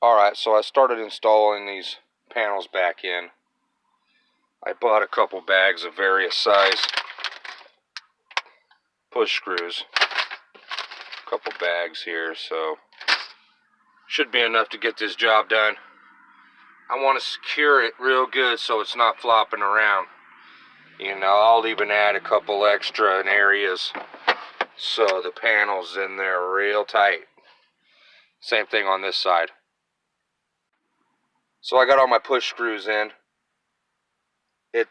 Alright, so I started installing these panels back in. I bought a couple bags of various size push screws. A couple bags here, so should be enough to get this job done. I want to secure it real good so it's not flopping around. You know, I'll even add a couple extra in areas so the panel's in there real tight. Same thing on this side. So I got all my push screws in. It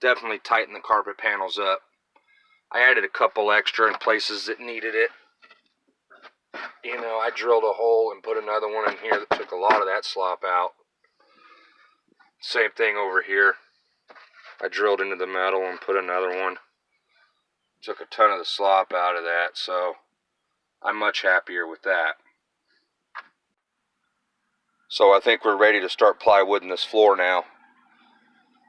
definitely tightened the carpet panels up. I added a couple extra in places that needed it. You know, I drilled a hole and put another one in here that took a lot of that slop out. Same thing over here. I drilled into the metal and put another one. Took a ton of the slop out of that, so I'm much happier with that. So I think we're ready to start plywooding this floor now.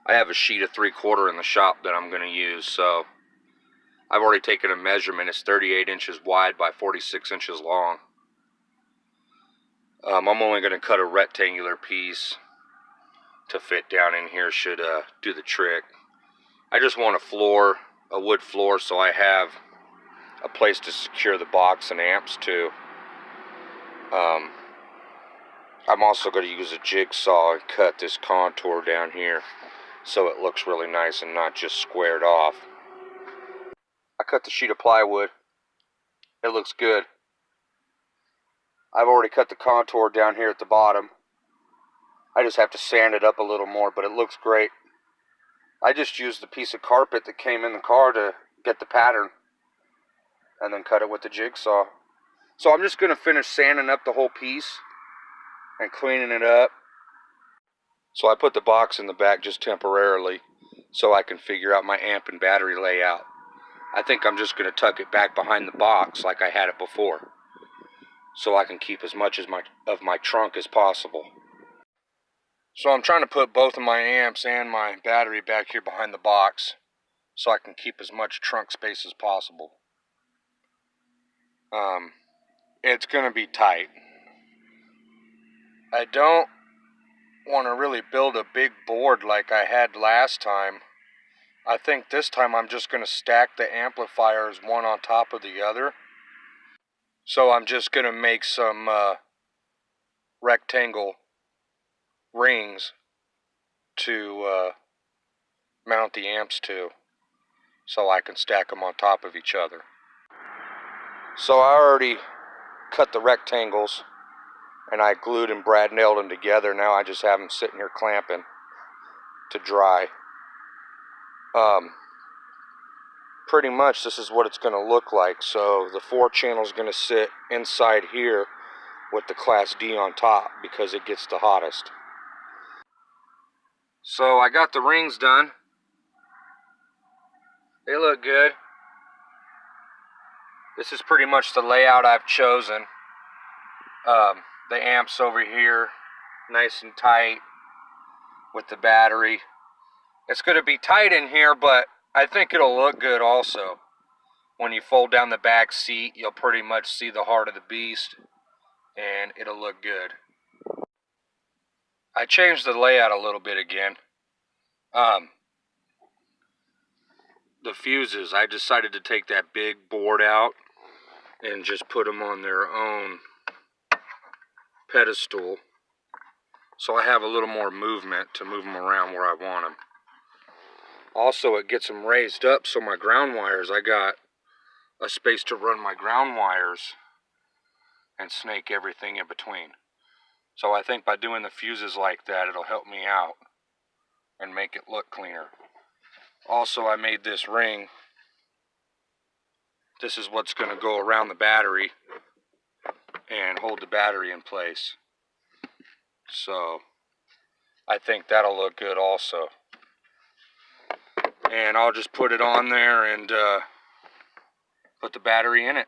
I have a sheet of 3/4 in the shop that I'm going to use, so I've already taken a measurement. It's 38 inches wide by 46 inches long. I'm only going to cut a rectangular piece to fit down in here, should do the trick. I just want a floor, a wood floor, so I have a place to secure the box and amps to. I'm also going to use a jigsaw and cut this contour down here so it looks really nice and not just squared off. I cut the sheet of plywood. It looks good. I've already cut the contour down here at the bottom. I just have to sand it up a little more, but it looks great. I just used the piece of carpet that came in the car to get the pattern and then cut it with the jigsaw. So I'm just going to finish sanding up the whole piece and cleaning it up. So I put the box in the back just temporarily so I can figure out my amp and battery layout. I think I'm just going to tuck it back behind the box like I had it before, so I can keep as much of my trunk as possible. So I'm trying to put both of my amps and my battery back here behind the box so I can keep as much trunk space as possible. It's going to be tight. I don't want to really build a big board like I had last time. I think this time I'm just going to stack the amplifiers one on top of the other. So I'm just going to make some rectangle rings to mount the amps to, so I can stack them on top of each other. So I already cut the rectangles and I glued and brad nailed them together. Now I just have them sitting here clamping to dry. Pretty much this is what it's going to look like. So the 4-channel is going to sit inside here with the Class D on top because it gets the hottest. So I got the rings done. They look good. This is pretty much the layout I've chosen. The amps over here, nice and tight with the battery. It's going to be tight in here, but I think it'll look good also. When you fold down the back seat, you'll pretty much see the heart of the beast, and it'll look good. I changed the layout a little bit again. The fuses, I decided to take that big board out and just put them on their own pedestal, so I have a little more movement to move them around where I want them. Also, it gets them raised up, so my ground wires, I got a space to run my ground wires and snake everything in between. So I think by doing the fuses like that, it'll help me out and make it look cleaner. Also, I made this ring. This is what's going to go around the battery and hold the battery in place. So I think that'll look good also. And I'll just put it on there and put the battery in it.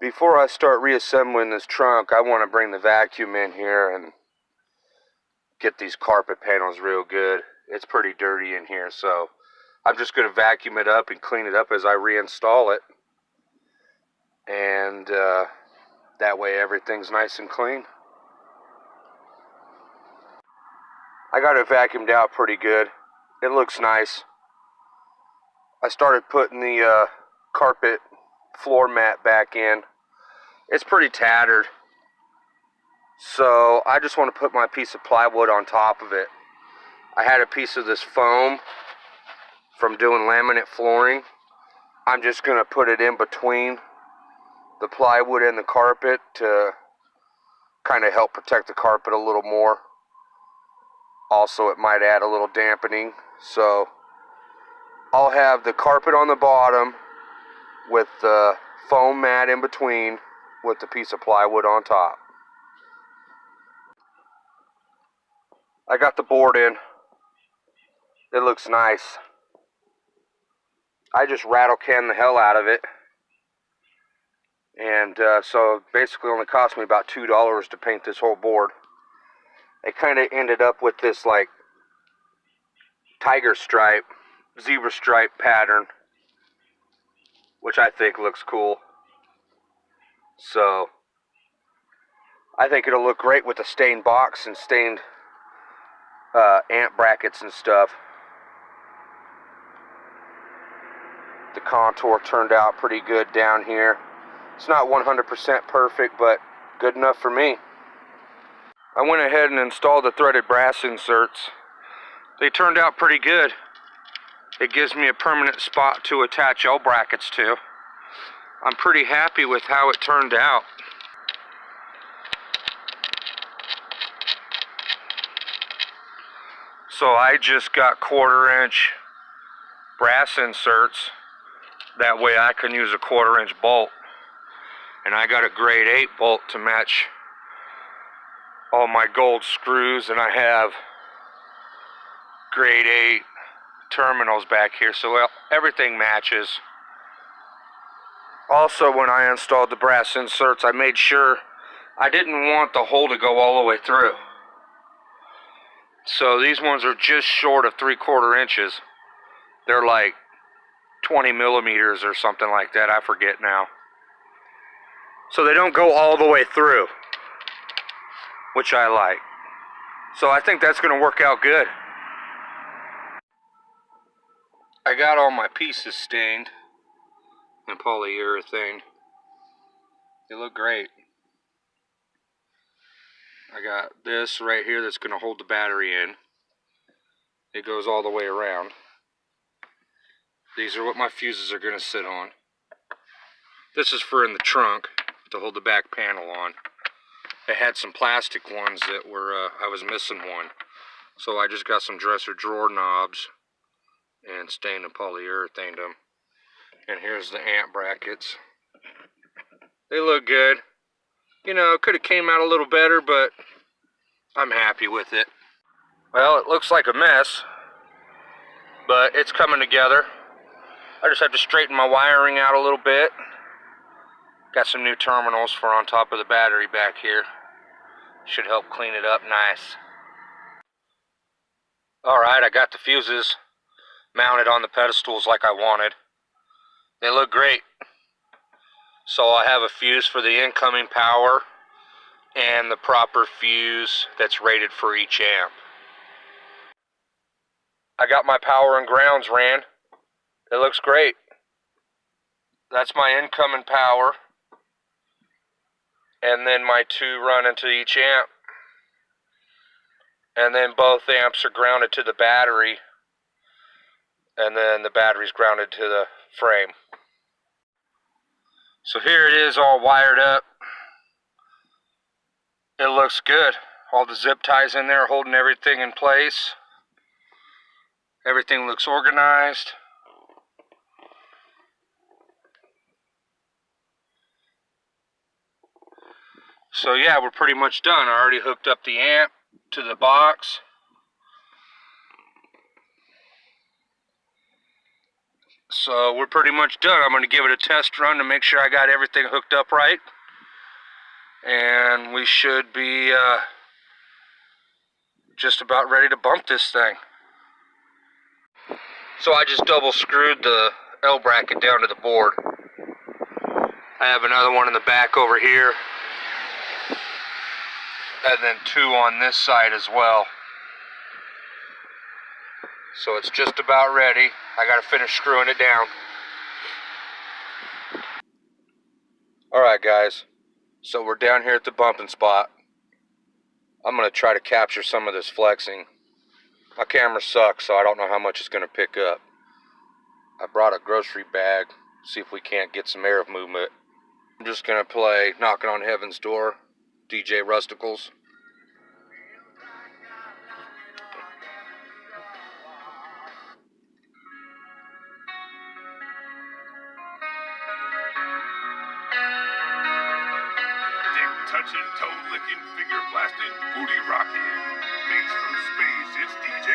Before I start reassembling this trunk, I want to bring the vacuum in here and get these carpet panels real good. It's pretty dirty in here, so I'm just going to vacuum it up and clean it up as I reinstall it. And That way everything's nice and clean. I got it vacuumed out pretty good. It looks nice. I started putting the carpet floor mat back in. It's pretty tattered. So I just want to put my piece of plywood on top of it. I had a piece of this foam from doing laminate flooring. I'm just going to put it in between the plywood and the carpet to kind of help protect the carpet a little more. Also, it might add a little dampening. So I'll have the carpet on the bottom with the foam mat in between with the piece of plywood on top. I got the board in. It looks nice. I just rattle can the hell out of it. And so basically only cost me about $2 to paint this whole board. It kind of ended up with this like tiger stripe, zebra stripe pattern, which I think looks cool. So I think it'll look great with the stained box and stained amp brackets and stuff. The contour turned out pretty good down here. It's not 100% perfect, but good enough for me. I went ahead and installed the threaded brass inserts. They turned out pretty good. It gives me a permanent spot to attach L brackets to. I'm pretty happy with how it turned out. So I just got 1/4-inch brass inserts. That way I can use a 1/4-inch bolt. And I got a grade 8 bolt to match all my gold screws, and I have grade 8 terminals back here, so well, everything matches. Also, when I installed the brass inserts, I made sure I didn't want the hole to go all the way through. So these ones are just short of 3/4 inches. They're like 20 millimeters or something like that, I forget now. So they don't go all the way through, which I like. So I think that's going to work out good. I got all my pieces stained and polyurethane. They look great. I got this right here that's going to hold the battery in. It goes all the way around. These are what my fuses are going to sit on. This is for in the trunk to hold the back panel on. I had some plastic ones that were, I was missing one. So I just got some dresser drawer knobs and stained and polyurethaned them. And here's the amp brackets. They look good. You know, it could have came out a little better, but I'm happy with it. Well, it looks like a mess, but it's coming together. I just have to straighten my wiring out a little bit. Got some new terminals for on top of the battery back here. Should help clean it up nice. Alright, I got the fuses mounted on the pedestals like I wanted. They look great. So I have a fuse for the incoming power and the proper fuse that's rated for each amp. I got my power and grounds ran. It looks great. That's my incoming power. And then my 2 run into each amp. And then both amps are grounded to the battery. And then the battery's grounded to the frame. So here it is all wired up. It looks good. All the zip ties in there holding everything in place. Everything looks organized. So yeah, we're pretty much done. I already hooked up the amp to the box. So we're pretty much done. I'm going to give it a test run to make sure I got everything hooked up right. And we should be just about ready to bump this thing. So I just double screwed the L bracket down to the board. I have another one in the back over here and then 2 on this side as well. So it's just about ready. I gotta finish screwing it down. Alright guys, so we're down here at the bumping spot. I'm gonna try to capture some of this flexing. My camera sucks, so I don't know how much it's gonna pick up. I brought a grocery bag, see if we can't get some air of movement. I'm just gonna play Knocking on Heaven's Door, DJ Rusticles. Touching, toe-licking, finger-blasting, booty rocking. Bass from space, it's DJ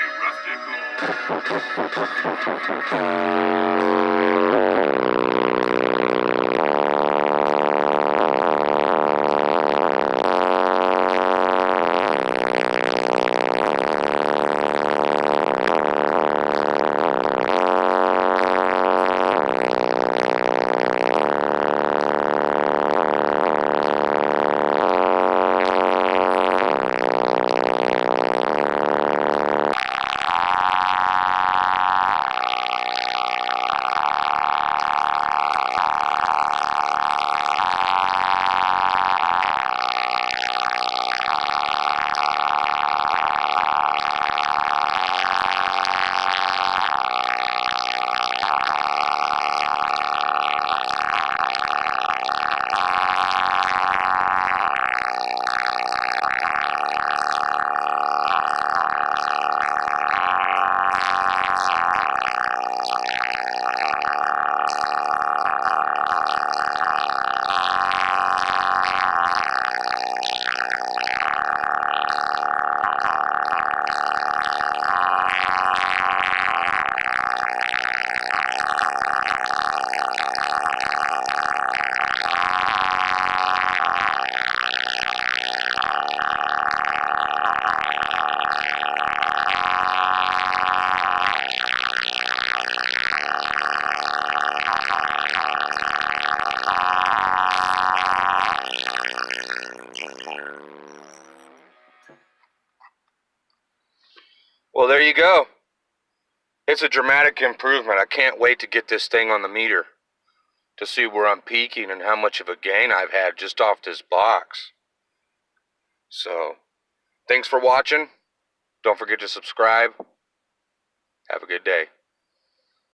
Well, there you go. It's a dramatic improvement. I can't wait to get this thing on the meter to see where I'm peaking and how much of a gain I've had just off this box. So, thanks for watching. Don't forget to subscribe. Have a good day.